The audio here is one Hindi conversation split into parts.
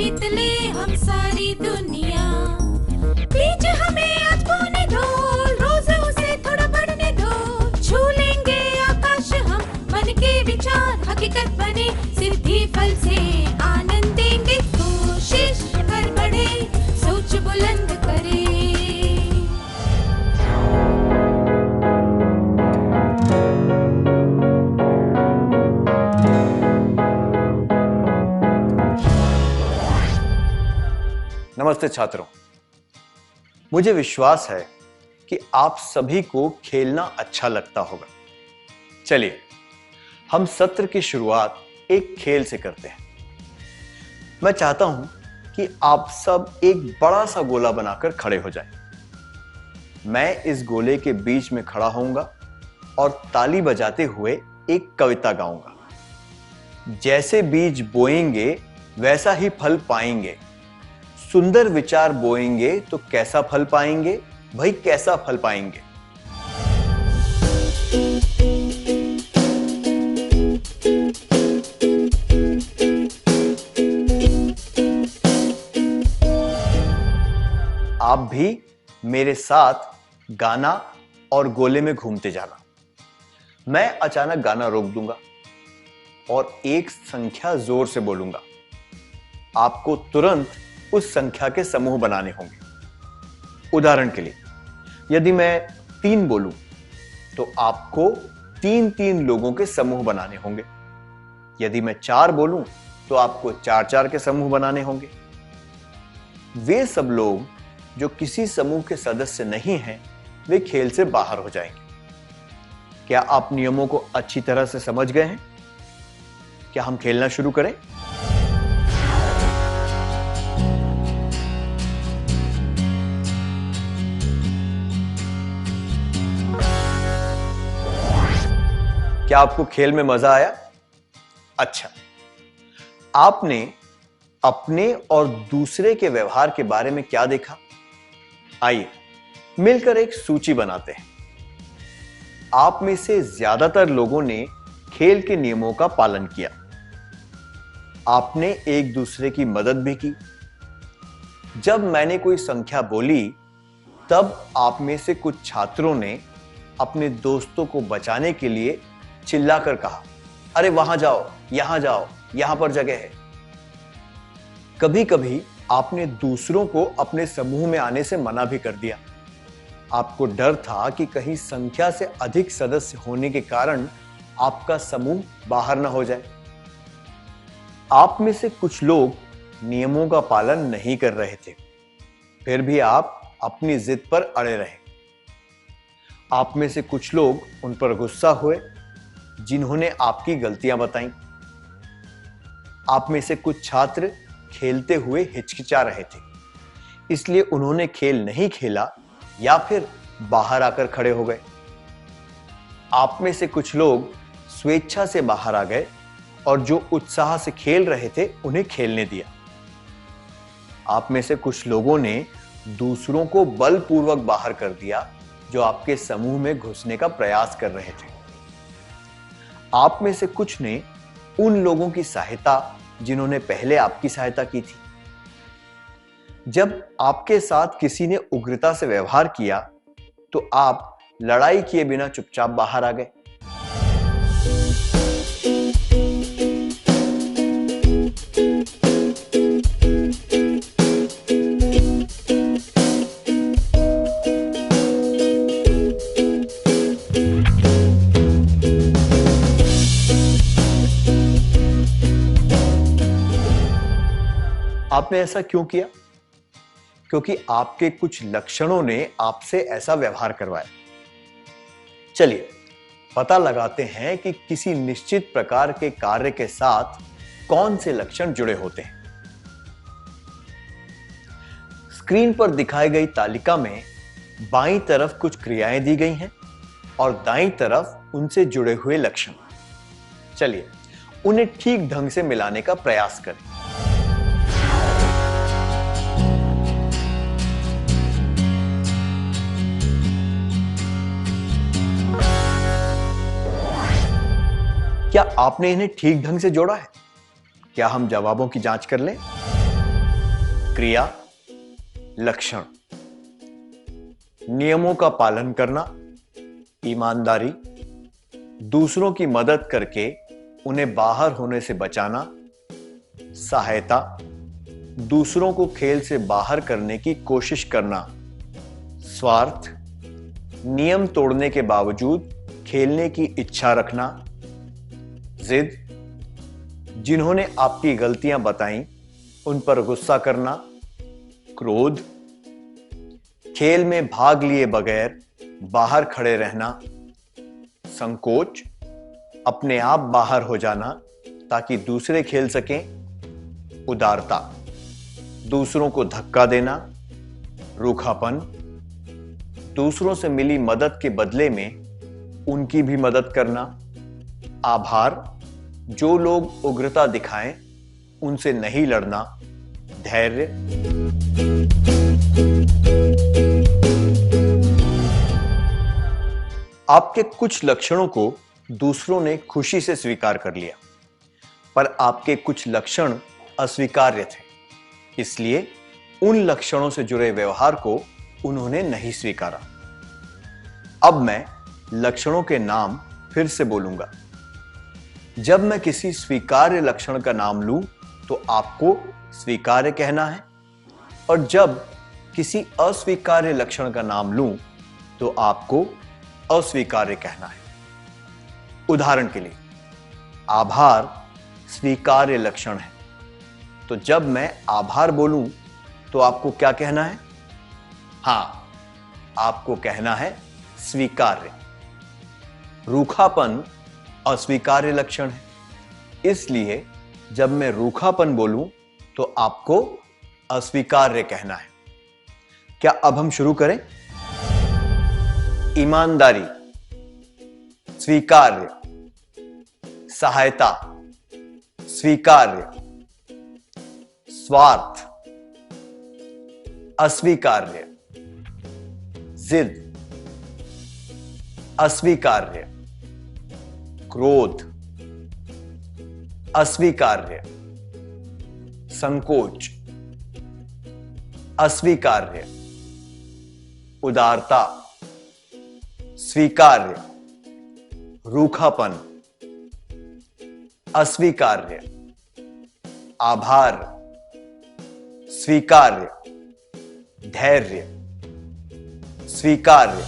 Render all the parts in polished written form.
जीत ले हम सारी दुनिया। बीच हमें आज बोने दो, रोज उसे थोड़ा बढ़ने दो। छू लेंगे आकाश हम, मन के विचार हकीकत बने। सिद्धि फल से आनंद देंगे, कोशिश कर बढ़े, सोच बुलंद करे। नमस्ते छात्रों, मुझे विश्वास है कि आप सभी को खेलना अच्छा लगता होगा। चलिए हम सत्र की शुरुआत एक खेल से करते हैं। मैं चाहता हूं कि आप सब एक बड़ा सा गोला बनाकर खड़े हो जाएं। मैं इस गोले के बीच में खड़ा होऊंगा और ताली बजाते हुए एक कविता गाऊंगा। जैसे बीज बोएंगे वैसा ही फल पाएंगे। सुंदर विचार बोएंगे तो कैसा फल पाएंगे? भाई कैसा फल पाएंगे? आप भी मेरे साथ गाना और गोले में घूमते जाना। मैं अचानक गाना रोक दूंगा और एक संख्या जोर से बोलूंगा। आपको तुरंत उस संख्या के समूह बनाने होंगे। उदाहरण के लिए यदि मैं 3 बोलूं तो आपको 3-3 लोगों के समूह बनाने होंगे। यदि मैं 4 बोलूं तो आपको 4-4 के समूह बनाने होंगे। वे सब लोग जो किसी समूह के सदस्य नहीं हैं, वे खेल से बाहर हो जाएंगे। क्या आप नियमों को अच्छी तरह से समझ गए हैं? क्या हम खेलना शुरू करें? क्या आपको खेल में मजा आया? अच्छा, आपने अपने और दूसरे के व्यवहार के बारे में क्या देखा? आइए मिलकर एक सूची बनाते हैं। आप में से ज्यादातर लोगों ने खेल के नियमों का पालन किया। आपने एक दूसरे की मदद भी की। जब मैंने कोई संख्या बोली, तब आप में से कुछ छात्रों ने अपने दोस्तों को बचाने के लिए चिल्लाकर कहा, अरे वहां जाओ, यहां पर जगह है। कभी कभी आपने दूसरों को अपने समूह में आने से मना भी कर दिया। आपको डर था कि कहीं संख्या से अधिक सदस्य होने के कारण आपका समूह बाहर न हो जाए। आप में से कुछ लोग नियमों का पालन नहीं कर रहे थे, फिर भी आप अपनी जिद पर अड़े रहे। आप में से कुछ लोग उन पर गुस्सा हुए जिन्होंने आपकी गलतियां बताई। आप में से कुछ छात्र खेलते हुए हिचकिचा रहे थे, इसलिए उन्होंने खेल नहीं खेला या फिर बाहर आकर खड़े हो गए। आप में से कुछ लोग स्वेच्छा से बाहर आ गए और जो उत्साह से खेल रहे थे उन्हें खेलने दिया। आप में से कुछ लोगों ने दूसरों को बलपूर्वक बाहर कर दिया जो आपके समूह में घुसने का प्रयास कर रहे थे। आप में से कुछ ने उन लोगों की सहायता जिन्होंने पहले आपकी सहायता की थी। जब आपके साथ किसी ने उग्रता से व्यवहार किया तो आप लड़ाई किए बिना चुपचाप बाहर आ गए। आपने ऐसा क्यों किया? क्योंकि आपके कुछ लक्षणों ने आपसे ऐसा व्यवहार करवाया। चलिए पता लगाते हैं कि किसी निश्चित प्रकार के कार्य के साथ कौन से लक्षण जुड़े होते हैं। स्क्रीन पर दिखाई गई तालिका में बाईं तरफ कुछ क्रियाएं दी गई हैं और दाईं तरफ उनसे जुड़े हुए लक्षण। चलिए उन्हें ठीक ढंग से मिलाने का प्रयास करें। क्या आपने इन्हें ठीक ढंग से जोड़ा है? क्या हम जवाबों की जांच कर लें? क्रिया, लक्षण। नियमों का पालन करना, ईमानदारी, दूसरों की मदद करके उन्हें बाहर होने से बचाना, सहायता, दूसरों को खेल से बाहर करने की कोशिश करना, स्वार्थ, नियम तोड़ने के बावजूद खेलने की इच्छा रखना, जिद, जिन्होंने आपकी गलतियां बताई उन पर गुस्सा करना, क्रोध, खेल में भाग लिए बगैर बाहर खड़े रहना, संकोच, अपने आप बाहर हो जाना ताकि दूसरे खेल सकें, उदारता, दूसरों को धक्का देना, रूखापन, दूसरों से मिली मदद के बदले में उनकी भी मदद करना, आभार, जो लोग उग्रता दिखाएं उनसे नहीं लड़ना, धैर्य। आपके कुछ लक्षणों को दूसरों ने खुशी से स्वीकार कर लिया, पर आपके कुछ लक्षण अस्वीकार्य थे, इसलिए उन लक्षणों से जुड़े व्यवहार को उन्होंने नहीं स्वीकारा। अब मैं लक्षणों के नाम फिर से बोलूंगा। जब मैं किसी स्वीकार्य लक्षण का नाम लूं तो आपको स्वीकार्य कहना है, और जब किसी अस्वीकार्य लक्षण का नाम लूं तो आपको अस्वीकार्य कहना है। उदाहरण के लिए, आभार स्वीकार्य लक्षण है, तो जब मैं आभार बोलूं तो आपको क्या कहना है? हां, आपको कहना है स्वीकार्य। रूखापन अस्वीकार्य लक्षण है, इसलिए जब मैं रूखापन बोलूं तो आपको अस्वीकार्य कहना है। क्या अब हम शुरू करें? ईमानदारी स्वीकार्य, सहायता स्वीकार्य, स्वार्थ अस्वीकार्य, जिद अस्वीकार्य, क्रोध अस्वीकार्य, संकोच अस्वीकार्य, उदारता स्वीकार्य, रूखापन अस्वीकार्य, आभार स्वीकार्य, धैर्य स्वीकार्य।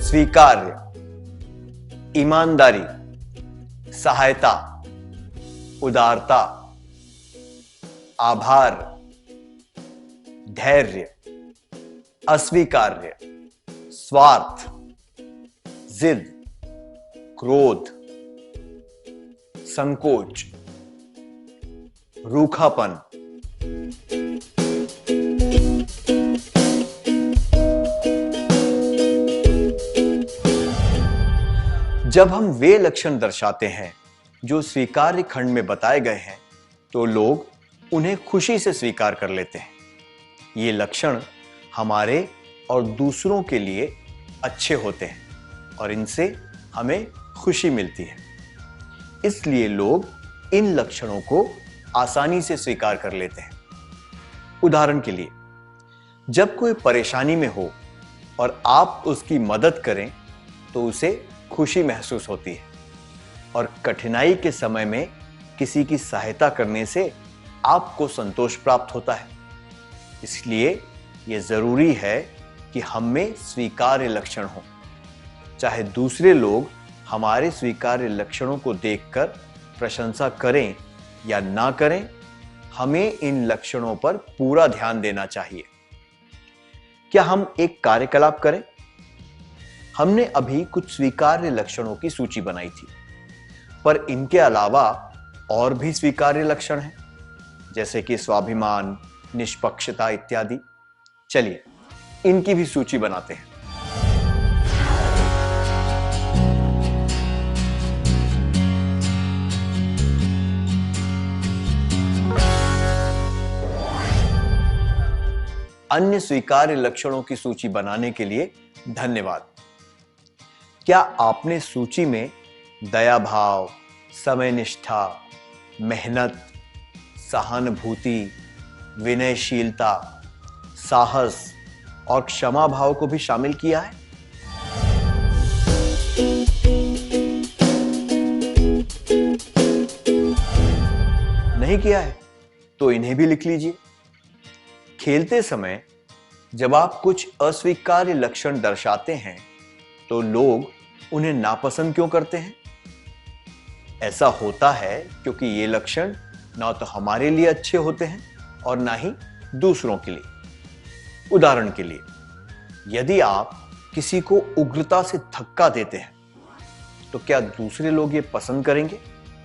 स्वीकार्य, ईमानदारी, सहायता, उदारता, आभार, धैर्य, अस्वीकार्य, स्वार्थ, जिद, क्रोध, संकोच, रूखापन। जब हम वे लक्षण दर्शाते हैं जो स्वीकार्य खंड में बताए गए हैं तो लोग उन्हें खुशी से स्वीकार कर लेते हैं। ये लक्षण हमारे और दूसरों के लिए अच्छे होते हैं और इनसे हमें खुशी मिलती है, इसलिए लोग इन लक्षणों को आसानी से स्वीकार कर लेते हैं। उदाहरण के लिए, जब कोई परेशानी में हो और आप उसकी मदद करें तो उसे खुशी महसूस होती है, और कठिनाई के समय में किसी की सहायता करने से आपको संतोष प्राप्त होता है। इसलिए यह जरूरी है कि हम में स्वीकार्य लक्षण हो। चाहे दूसरे लोग हमारे स्वीकार्य लक्षणों को देखकर प्रशंसा करें या ना करें, हमें इन लक्षणों पर पूरा ध्यान देना चाहिए। क्या हम एक कार्यकलाप करें? हमने अभी कुछ स्वीकार्य लक्षणों की सूची बनाई थी, पर इनके अलावा और भी स्वीकार्य लक्षण हैं, जैसे कि स्वाभिमान, निष्पक्षता इत्यादि। चलिए इनकी भी सूची बनाते हैं। अन्य स्वीकार्य लक्षणों की सूची बनाने के लिए धन्यवाद। क्या आपने सूची में दया भाव, समयनिष्ठा, मेहनत, सहानुभूति, विनयशीलता, साहस और क्षमा भाव को भी शामिल किया है? नहीं किया है तो इन्हें भी लिख लीजिए। खेलते समय जब आप कुछ अस्वीकार्य लक्षण दर्शाते हैं तो लोग उन्हें नापसंद क्यों करते हैं? ऐसा होता है क्योंकि ये लक्षण ना तो हमारे लिए अच्छे होते हैं और ना ही दूसरों के लिए। उदाहरण के लिए, यदि आप किसी को उग्रता से धक्का देते हैं तो क्या दूसरे लोग ये पसंद करेंगे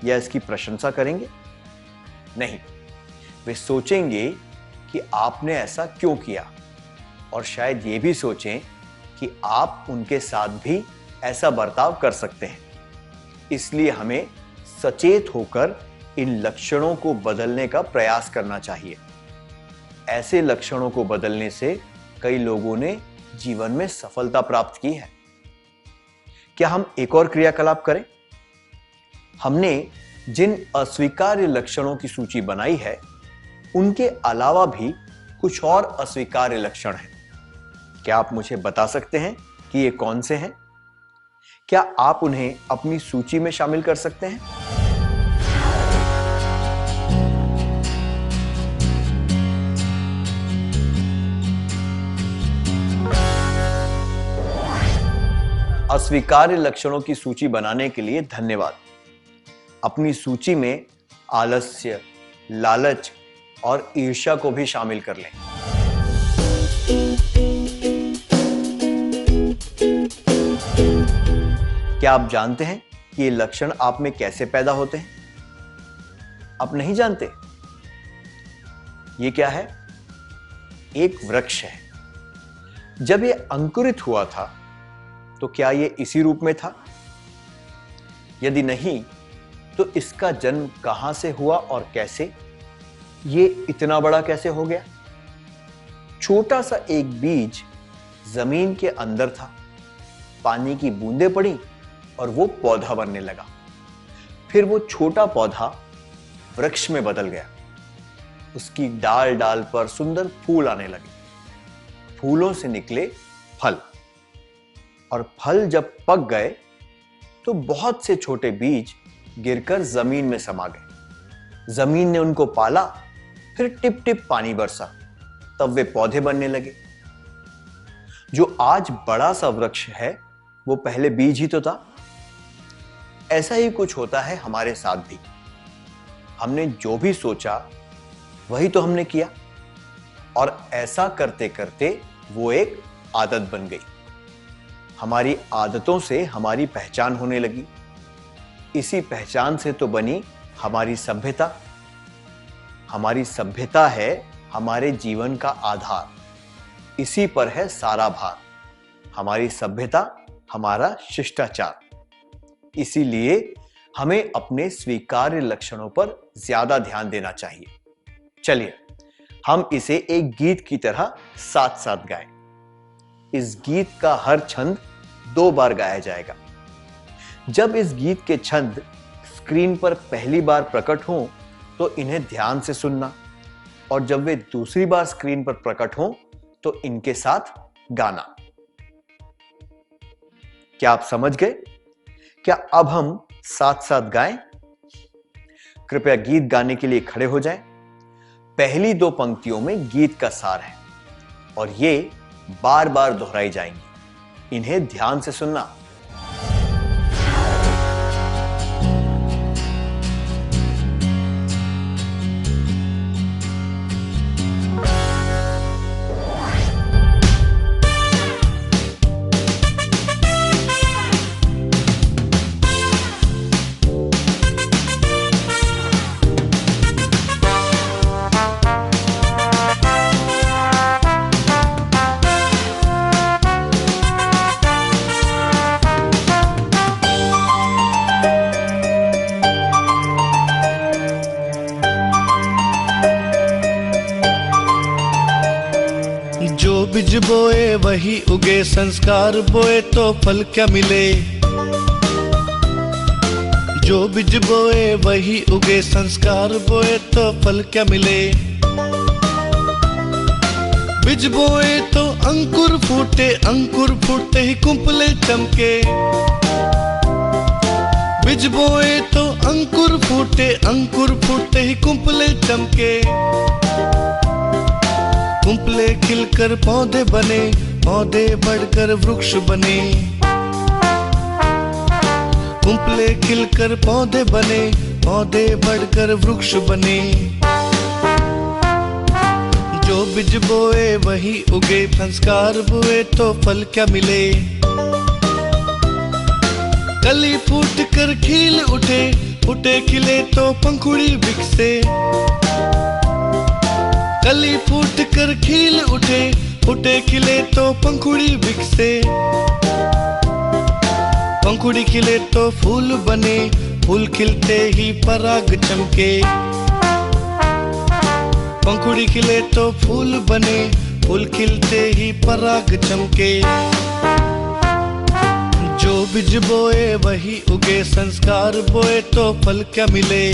या इसकी प्रशंसा करेंगे? नहीं, वे सोचेंगे कि आपने ऐसा क्यों किया और शायद ये भी सोचें कि आप उनके साथ भी ऐसा बर्ताव कर सकते हैं। इसलिए हमें सचेत होकर इन लक्षणों को बदलने का प्रयास करना चाहिए। ऐसे लक्षणों को बदलने से कई लोगों ने जीवन में सफलता प्राप्त की है। क्या हम एक और क्रियाकलाप करें? हमने जिन अस्वीकार्य लक्षणों की सूची बनाई है उनके अलावा भी कुछ और अस्वीकार्य लक्षण हैं। क्या आप मुझे बता सकते हैं कि ये कौन से हैं? क्या आप उन्हें अपनी सूची में शामिल कर सकते हैं? अस्वीकार्य लक्षणों की सूची बनाने के लिए धन्यवाद। अपनी सूची में आलस्य, लालच और ईर्ष्या को भी शामिल कर लें। क्या आप जानते हैं कि ये लक्षण आप में कैसे पैदा होते हैं? आप नहीं जानते? ये क्या है? एक वृक्ष है। जब ये अंकुरित हुआ था तो क्या ये इसी रूप में था? यदि नहीं तो इसका जन्म कहां से हुआ और कैसे? ये इतना बड़ा कैसे हो गया? छोटा सा एक बीज जमीन के अंदर था, पानी की बूंदें पड़ी और वो पौधा बनने लगा। फिर वो छोटा पौधा वृक्ष में बदल गया। उसकी डाल डाल पर सुंदर फूल आने लगे। फूलों से निकले फल, और फल जब पक गए तो बहुत से छोटे बीज गिरकर जमीन में समा गए। जमीन ने उनको पाला, फिर टिप टिप पानी बरसा, तब वे पौधे बनने लगे। जो आज बड़ा सा वृक्ष है वो पहले बीज ही तो था। ऐसा ही कुछ होता है हमारे साथ भी। हमने जो भी सोचा वही तो हमने किया, और ऐसा करते करते वो एक आदत बन गई। हमारी आदतों से हमारी पहचान होने लगी। इसी पहचान से तो बनी हमारी सभ्यता। हमारी सभ्यता है हमारे जीवन का आधार। इसी पर है सारा भार। हमारी सभ्यता, हमारा शिष्टाचार। इसीलिए हमें अपने स्वीकार्य लक्षणों पर ज्यादा ध्यान देना चाहिए। चलिए हम इसे एक गीत की तरह साथ साथ गाएं। इस गीत का हर छंद 2 बार गाया जाएगा। जब इस गीत के छंद स्क्रीन पर पहली बार प्रकट हों तो इन्हें ध्यान से सुनना, और जब वे दूसरी बार स्क्रीन पर प्रकट हों तो इनके साथ गाना। क्या आप समझ गए? क्या अब हम साथ साथ गाएं? कृपया गीत गाने के लिए खड़े हो जाएं। पहली 2 पंक्तियों में गीत का सार है और ये बार बार दोहराई जाएंगी। इन्हें ध्यान से सुनना। बीज बोए वही उगे, संस्कार बोए तो फल क्या मिले। जो बीज बोए वही उगे, संस्कार बोए तो फल क्या मिले। बीज बोए तो अंकुर फूटते ही कुंपले चमके। बीज बोए तो अंकुर फूटते ही कुंपले चमके। कुंपले खिलकर पौधे बने, पौधे बढ़कर वृक्ष बने। कुंपले खिलकर पौधे बने, पौधे बढ़कर वृक्ष बने। जो बीज बोए वही उगे, संस्कार बोए तो फल क्या मिले। कली फूट कर खिल उठे, फूटे खिले तो पंखुड़ी बिकसे। कली फूट कर खिल उठे, फूटे खिले तो पंखुड़ी बिकसे। पंखुड़ी खिले तो फूल बने, फूल खिलते ही पराग चमके। पंखुड़ी खिले तो फूल बने, फूल खिलते ही पराग चमके। जो बीज बोए वही उगे, संस्कार बोए तो फल क्या मिले।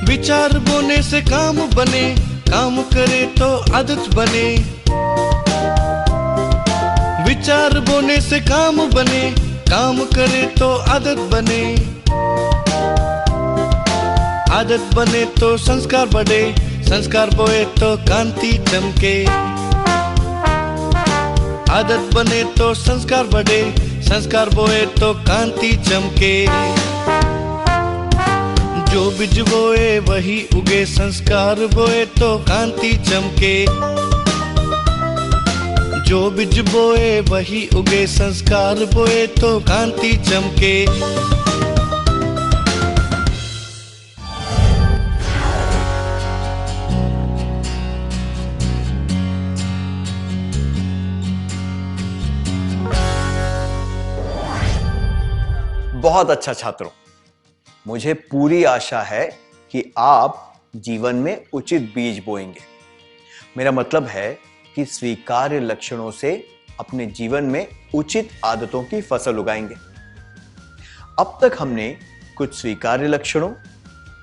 विचार बोने से काम बने, काम करे तो आदत बने। विचार बोने से काम बने, काम करे तो आदत बने। आदत बने तो संस्कार बढ़े, संस्कार बोए तो कांति चमके। आदत बने तो संस्कार बढ़े, संस्कार बोए तो कांति चमके। जो बीज बोए वही उगे, संस्कार बोए तो कांति चमके। जो बीज बोए वही उगे, संस्कार बोए तो कांति चमके। बहुत अच्छा छात्रों, मुझे पूरी आशा है कि आप जीवन में उचित बीज बोएंगे। मेरा मतलब है कि स्वीकार्य लक्षणों से अपने जीवन में उचित आदतों की फसल उगाएंगे। अब तक हमने कुछ स्वीकार्य लक्षणों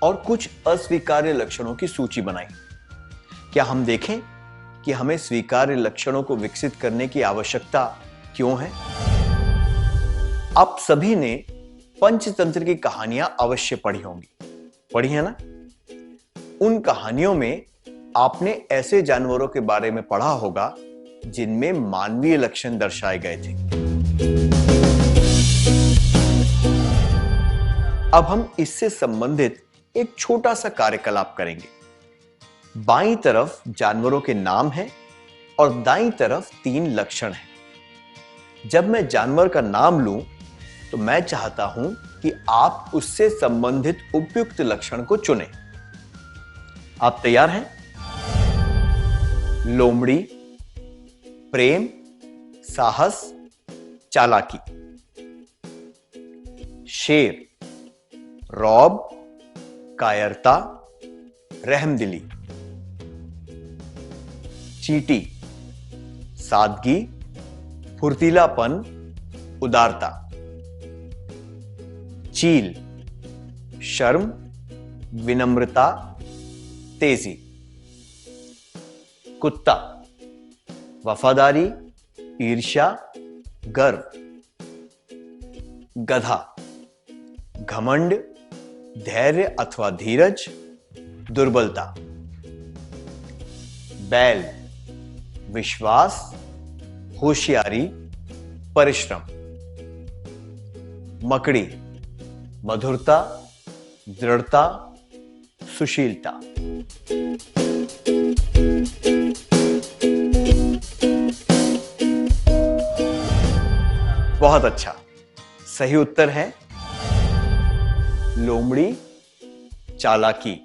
और कुछ अस्वीकार्य लक्षणों की सूची बनाई। क्या हम देखें कि हमें स्वीकार्य लक्षणों को विकसित करने की आवश्यकता क्यों है? आप सभी ने पंचतंत्र की कहानियां अवश्य पढ़ी होंगी, पढ़ी है ना? उन कहानियों में आपने ऐसे जानवरों के बारे में पढ़ा होगा जिनमें मानवीय लक्षण दर्शाए गए थे। अब हम इससे संबंधित एक छोटा सा कार्यकलाप करेंगे। बाईं तरफ जानवरों के नाम हैं और दाईं तरफ 3 लक्षण हैं। जब मैं जानवर का नाम लूं तो मैं चाहता हूं कि आप उससे संबंधित उपयुक्त लक्षण को चुनें। आप तैयार हैं? लोमड़ी, प्रेम, साहस, चालाकी। शेर, रौब, कायरता, रहमदिली। चींटी, सादगी, फुर्तीलापन, उदारता। चील, शर्म, विनम्रता, तेजी। कुत्ता, वफादारी, ईर्ष्या, गर्व। गधा, घमंड, धैर्य अथवा धीरज, दुर्बलता। बैल, विश्वास, होशियारी, परिश्रम। मकड़ी, मधुरता, दृढ़ता, सुशीलता। बहुत अच्छा, सही उत्तर है लोमड़ी, चालाकी।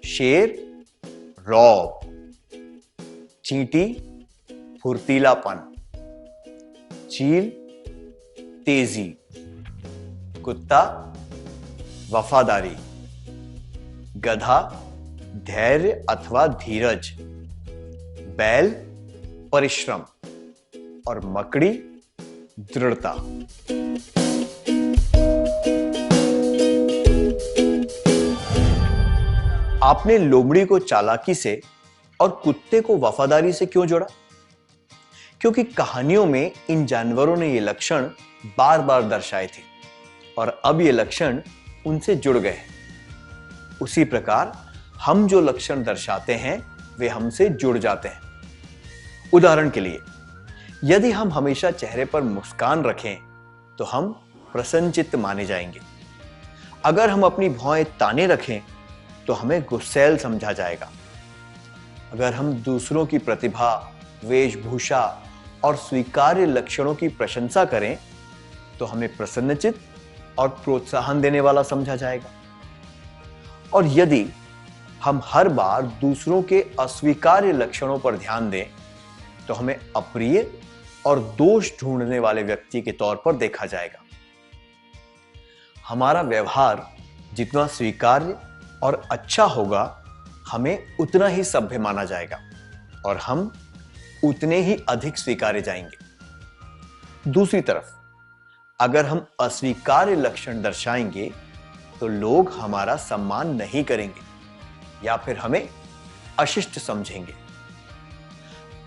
शेर, रौब। चींटी, फुर्तीलापन। चील, तेजी। कुत्ता, वफादारी। गधा, धैर्य अथवा धीरज। बैल, परिश्रम। और मकड़ी, दृढ़ता। आपने लोमड़ी को चालाकी से और कुत्ते को वफादारी से क्यों जोड़ा? क्योंकि कहानियों में इन जानवरों ने ये लक्षण बार बार दर्शाए थे और अब ये लक्षण उनसे जुड़ गए। उसी प्रकार हम जो लक्षण दर्शाते हैं वे हमसे जुड़ जाते हैं। उदाहरण के लिए, यदि हम हमेशा चेहरे पर मुस्कान रखें तो हम प्रसन्नचित्त माने जाएंगे। अगर हम अपनी भौहें ताने रखें तो हमें गुस्सैल समझा जाएगा। अगर हम दूसरों की प्रतिभा, वेशभूषा और स्वीकार्य लक्षणों की प्रशंसा करें तो हमें प्रसन्नचित्त और प्रोत्साहन देने वाला समझा जाएगा। और यदि हम हर बार दूसरों के अस्वीकार्य लक्षणों पर ध्यान दें तो हमें अप्रिय और दोष ढूंढने वाले व्यक्ति के तौर पर देखा जाएगा। हमारा व्यवहार जितना स्वीकार्य और अच्छा होगा, हमें उतना ही सभ्य माना जाएगा और हम उतने ही अधिक स्वीकारे जाएंगे। दूसरी तरफ, अगर हम अस्वीकार्य लक्षण दर्शाएंगे तो लोग हमारा सम्मान नहीं करेंगे या फिर हमें अशिष्ट समझेंगे।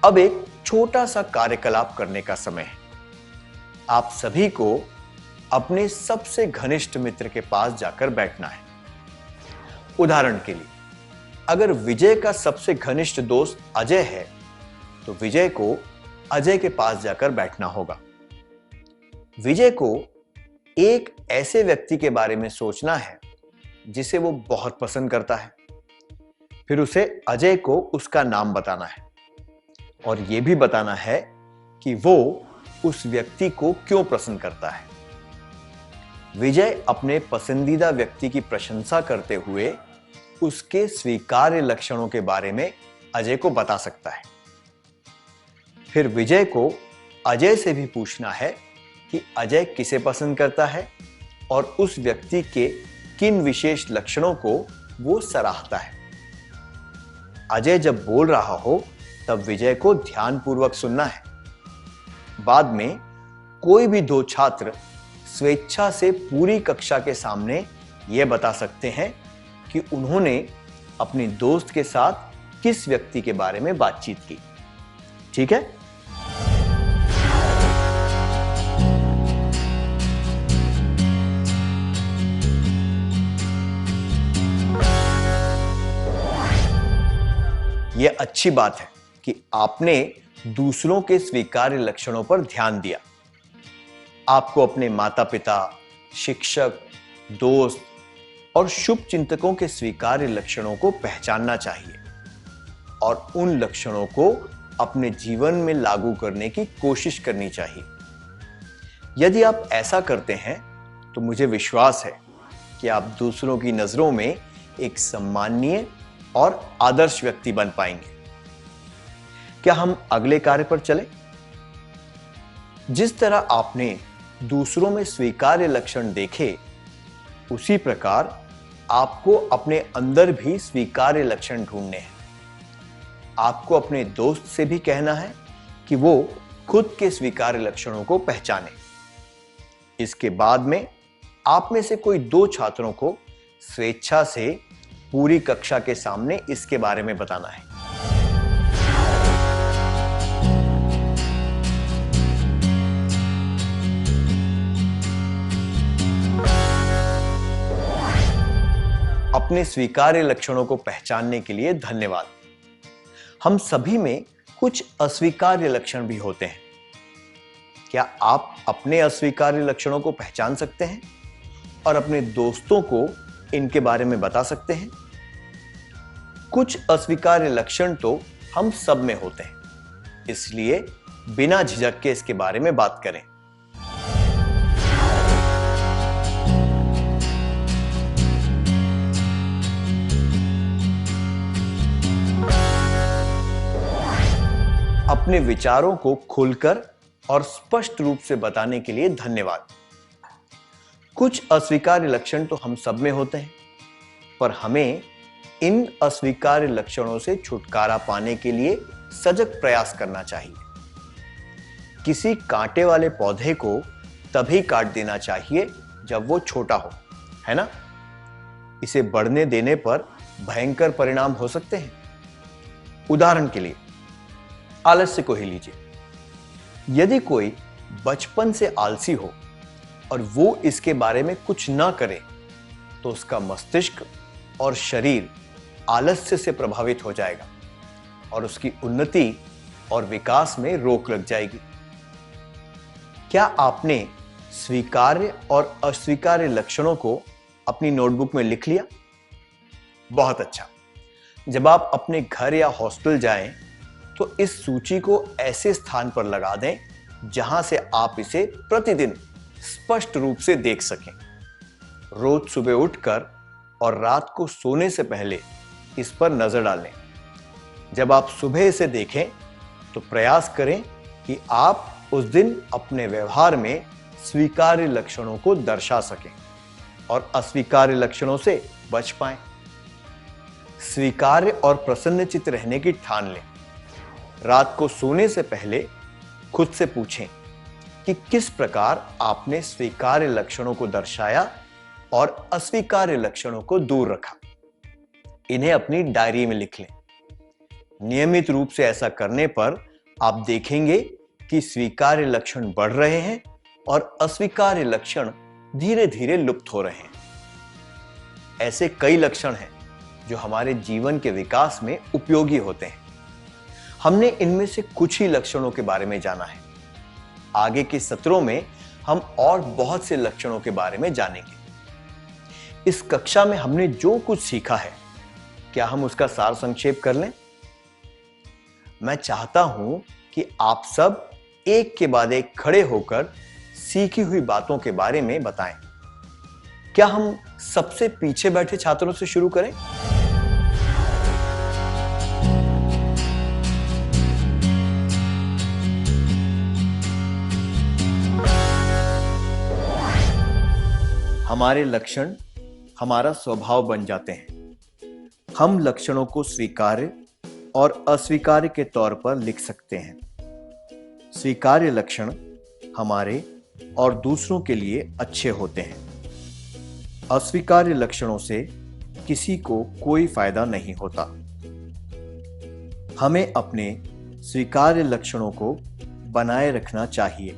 अब एक छोटा सा कार्यकलाप करने का समय है। आप सभी को अपने सबसे घनिष्ठ मित्र के पास जाकर बैठना है। उदाहरण के लिए, अगर विजय का सबसे घनिष्ठ दोस्त अजय है तो विजय को अजय के पास जाकर बैठना होगा। विजय को एक ऐसे व्यक्ति के बारे में सोचना है जिसे वो बहुत पसंद करता है। फिर उसे अजय को उसका नाम बताना है और यह भी बताना है कि वो उस व्यक्ति को क्यों पसंद करता है। विजय अपने पसंदीदा व्यक्ति की प्रशंसा करते हुए उसके स्वीकार्य लक्षणों के बारे में अजय को बता सकता है। फिर विजय को अजय से भी पूछना है कि अजय किसे पसंद करता है और उस व्यक्ति के किन विशेष लक्षणों को वो सराहता है। अजय जब बोल रहा हो तब विजय को ध्यानपूर्वक सुनना है। बाद में कोई भी दो छात्र स्वेच्छा से पूरी कक्षा के सामने यह बता सकते हैं कि उन्होंने अपने दोस्त के साथ किस व्यक्ति के बारे में बातचीत की। ठीक है? यह अच्छी बात है कि आपने दूसरों के स्वीकार्य लक्षणों पर ध्यान दिया। आपको अपने माता पिता, शिक्षक, दोस्त और शुभ चिंतकों के स्वीकार्य लक्षणों को पहचानना चाहिए और उन लक्षणों को अपने जीवन में लागू करने की कोशिश करनी चाहिए। यदि आप ऐसा करते हैं तो मुझे विश्वास है कि आप दूसरों की नजरों में एक सम्माननीय और आदर्श व्यक्ति बन पाएंगे। क्या हम अगले कार्य पर चलें? जिस तरह आपने दूसरों में स्वीकार्य लक्षण देखे, उसी प्रकार आपको अपने अंदर भी स्वीकार्य लक्षण ढूंढने हैं। आपको अपने दोस्त से भी कहना है कि वो खुद के स्वीकार्य लक्षणों को पहचाने। इसके बाद में आप में से कोई दो छात्रों को स्वेच्छा से पूरी कक्षा के सामने इसके बारे में बताना है। अपने स्वीकार्य लक्षणों को पहचानने के लिए धन्यवाद। हम सभी में कुछ अस्वीकार्य लक्षण भी होते हैं। क्या आप अपने अस्वीकार्य लक्षणों को पहचान सकते हैं और अपने दोस्तों को इनके बारे में बता सकते हैं? कुछ अस्वीकार्य लक्षण तो हम सब में होते हैं, इसलिए बिना झिझक के इसके बारे में बात करें। अपने विचारों को खुलकर और स्पष्ट रूप से बताने के लिए धन्यवाद। कुछ अस्वीकार्य लक्षण तो हम सब में होते हैं, पर हमें इन अस्वीकार्य लक्षणों से छुटकारा पाने के लिए सजग प्रयास करना चाहिए। किसी कांटे वाले पौधे को तभी काट देना चाहिए जब वो छोटा हो, है ना? इसे बढ़ने देने पर भयंकर परिणाम हो सकते हैं। उदाहरण के लिए आलस्य को ही लीजिए। यदि कोई बचपन से आलसी हो और वो इसके बारे में कुछ ना करे तो उसका मस्तिष्क और शरीर आलस्य से प्रभावित हो जाएगा और उसकी उन्नति और विकास में रोक लग जाएगी। क्या आपने स्वीकार्य और अस्वीकार्य लक्षणों को अपनी नोटबुक में लिख लिया? बहुत अच्छा। जब आप अपने घर या हॉस्टल जाएं तो इस सूची को ऐसे स्थान पर लगा दें जहां से आप इसे प्रतिदिन स्पष्ट रूप से देख सकें। रोज सुबह उठकर और रात को सोने से पहले इस पर नजर डालें। जब आप सुबह इसे देखें तो प्रयास करें कि आप उस दिन अपने व्यवहार में स्वीकार्य लक्षणों को दर्शा सकें और अस्वीकार्य लक्षणों से बच पाएं। स्वीकार्य और प्रसन्नचित्त रहने की ठान लें। रात को सोने से पहले खुद से पूछें कि किस प्रकार आपने स्वीकार्य लक्षणों को दर्शाया और अस्वीकार्य लक्षणों को दूर रखा। इन्हें अपनी डायरी में लिख लें। नियमित रूप से ऐसा करने पर आप देखेंगे कि स्वीकार्य लक्षण बढ़ रहे हैं और अस्वीकार्य लक्षण धीरे धीरे लुप्त हो रहे हैं। ऐसे कई लक्षण हैं जो हमारे जीवन के विकास में उपयोगी होते हैं। हमने इनमें से कुछ ही लक्षणों के बारे में जाना है। आगे के सत्रों में हम और बहुत से लक्षणों के बारे में जानेंगे। इस कक्षा में हमने जो कुछ सीखा है, क्या हम उसका सार संक्षेप कर लें? मैं चाहता हूं कि आप सब एक के बाद एक खड़े होकर सीखी हुई बातों के बारे में बताएं। क्या हम सबसे पीछे बैठे छात्रों से शुरू करें? हमारे लक्षण हमारा स्वभाव बन जाते हैं। हम लक्षणों को स्वीकार्य और अस्वीकार्य के तौर पर लिख सकते हैं। स्वीकार्य लक्षण हमारे और दूसरों के लिए अच्छे होते हैं। अस्वीकार्य लक्षणों से किसी को कोई फायदा नहीं होता। हमें अपने स्वीकार्य लक्षणों को बनाए रखना चाहिए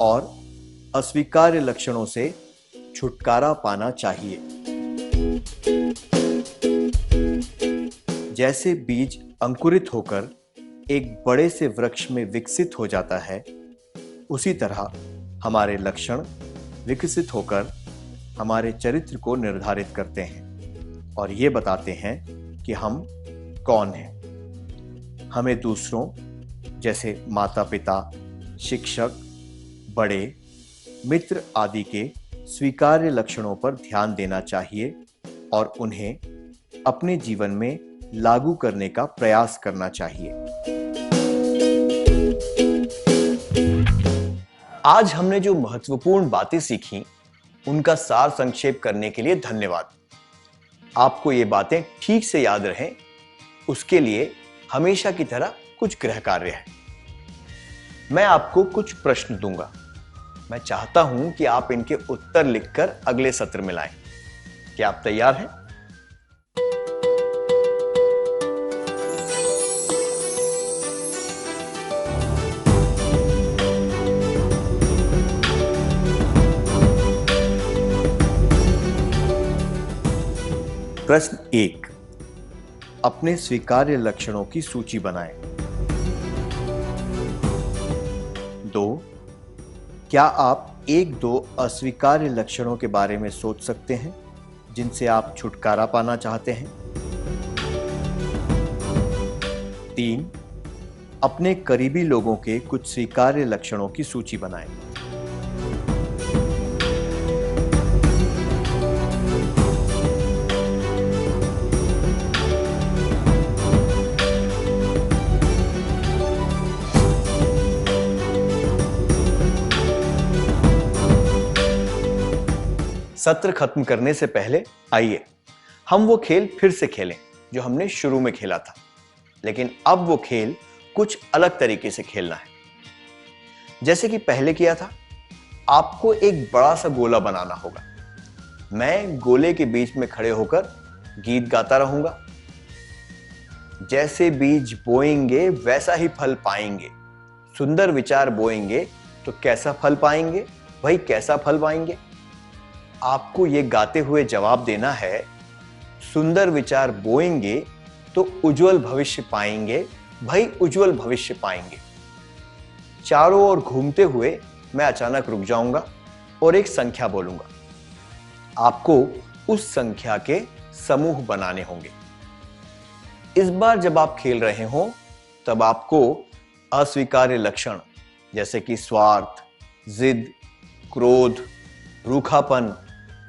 और अस्वीकार्य लक्षणों से छुटकारा पाना चाहिए। जैसे बीज अंकुरित होकर एक बड़े से वृक्ष में विकसित हो जाता है, उसी तरह हमारे लक्षण विकसित होकर हमारे चरित्र को निर्धारित करते हैं और ये बताते हैं कि हम कौन हैं। हमें दूसरों जैसे माता पिता, शिक्षक, बड़े, मित्र आदि के स्वीकार्य लक्षणों पर ध्यान देना चाहिए और उन्हें अपने जीवन में लागू करने का प्रयास करना चाहिए। आज हमने जो महत्वपूर्ण बातें सीखी, उनका सार संक्षेप करने के लिए धन्यवाद। आपको ये बातें ठीक से याद रहें, उसके लिए हमेशा की तरह कुछ गृह कार्य है। मैं आपको कुछ प्रश्न दूंगा। मैं चाहता हूं कि आप इनके उत्तर लिखकर अगले सत्र में लाएं। क्या आप तैयार हैं? प्रश्न 1, अपने स्वीकार्य लक्षणों की सूची बनाएं। 2, क्या आप 1-2 अस्वीकार्य लक्षणों के बारे में सोच सकते हैं जिनसे आप छुटकारा पाना चाहते हैं? 3, अपने करीबी लोगों के कुछ स्वीकार्य लक्षणों की सूची बनाएं। 4 खत्म करने से पहले आइए हम वो खेल फिर से खेलें जो हमने शुरू में खेला था, लेकिन अब वो खेल कुछ अलग तरीके से खेलना है। जैसे कि पहले किया था, आपको एक बड़ा सा गोला बनाना होगा। मैं गोले के बीच में खड़े होकर गीत गाता रहूंगा। जैसे बीज बोएंगे वैसा ही फल पाएंगे, सुंदर विचार बोएंगे तो कैसा फल पाएंगे, भाई कैसा फल पाएंगे। आपको यह गाते हुए जवाब देना है, सुंदर विचार बोएंगे तो उज्जवल भविष्य पाएंगे, भाई उज्जवल भविष्य पाएंगे। चारों ओर घूमते हुए मैं अचानक रुक जाऊंगा और एक संख्या बोलूंगा। आपको उस संख्या के समूह बनाने होंगे। इस बार जब आप खेल रहे हो तब आपको अस्वीकार्य लक्षण जैसे कि स्वार्थ, जिद, क्रोध, रूखापन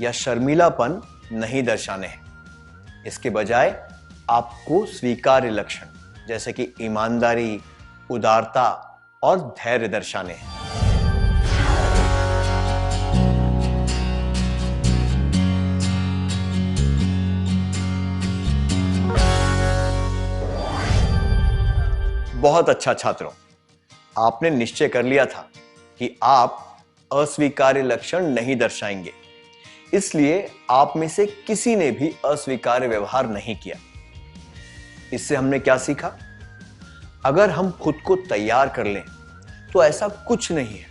या शर्मीलापन नहीं दर्शाने हैं। इसके बजाय आपको स्वीकार्य लक्षण जैसे कि ईमानदारी, उदारता और धैर्य दर्शाने हैं। बहुत अच्छा छात्रों, आपने निश्चय कर लिया था कि आप अस्वीकार्य लक्षण नहीं दर्शाएंगे, इसलिए आप में से किसी ने भी अस्वीकार्य व्यवहार नहीं किया। इससे हमने क्या सीखा? अगर हम खुद को तैयार कर लें तो ऐसा कुछ नहीं है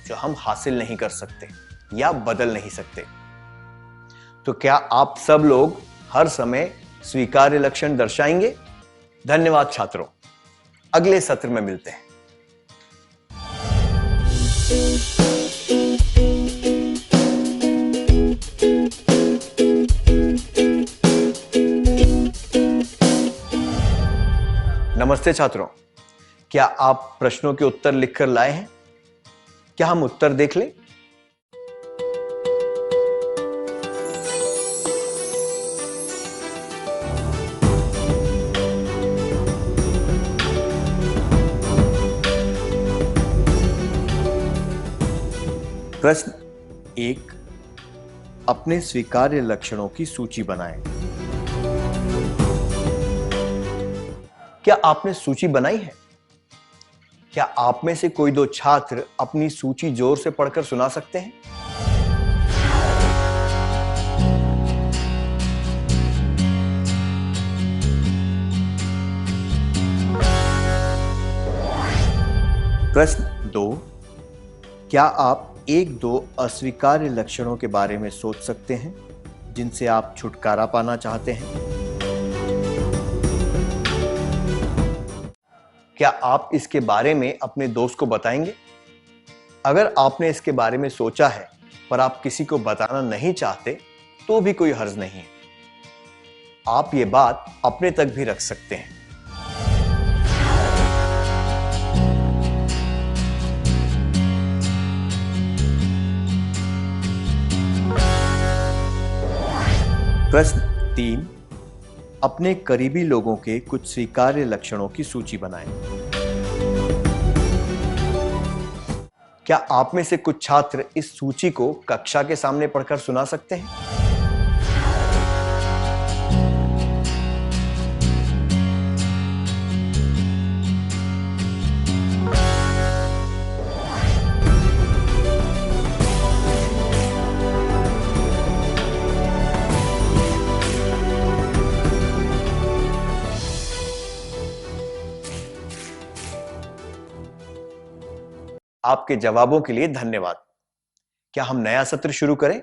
जो हम हासिल नहीं कर सकते या बदल नहीं सकते। तो क्या आप सब लोग हर समय स्वीकार्य लक्षण दर्शाएंगे? धन्यवाद छात्रों, अगले सत्र में मिलते हैं। नमस्ते छात्रों, क्या आप प्रश्नों के उत्तर लिखकर लाए हैं? क्या हम उत्तर देख लें? प्रश्न 1, अपने स्वीकार्य लक्षणों की सूची बनाएं। क्या आपने सूची बनाई है? क्या आप में से कोई दो छात्र अपनी सूची जोर से पढ़कर सुना सकते हैं? प्रश्न 2, क्या आप 1-2 अस्वीकार्य लक्षणों के बारे में सोच सकते हैं जिनसे आप छुटकारा पाना चाहते हैं? क्या आप इसके बारे में अपने दोस्त को बताएंगे? अगर आपने इसके बारे में सोचा है पर आप किसी को बताना नहीं चाहते तो भी कोई हर्ज नहीं है। आप ये बात अपने तक भी रख सकते हैं। प्रश्न 3, अपने करीबी लोगों के कुछ स्वीकार्य लक्षणों की सूची बनाएं। क्या आप में से कुछ छात्र इस सूची को कक्षा के सामने पढ़कर सुना सकते हैं? आपके जवाबों के लिए धन्यवाद। क्या हम नया सत्र शुरू करें?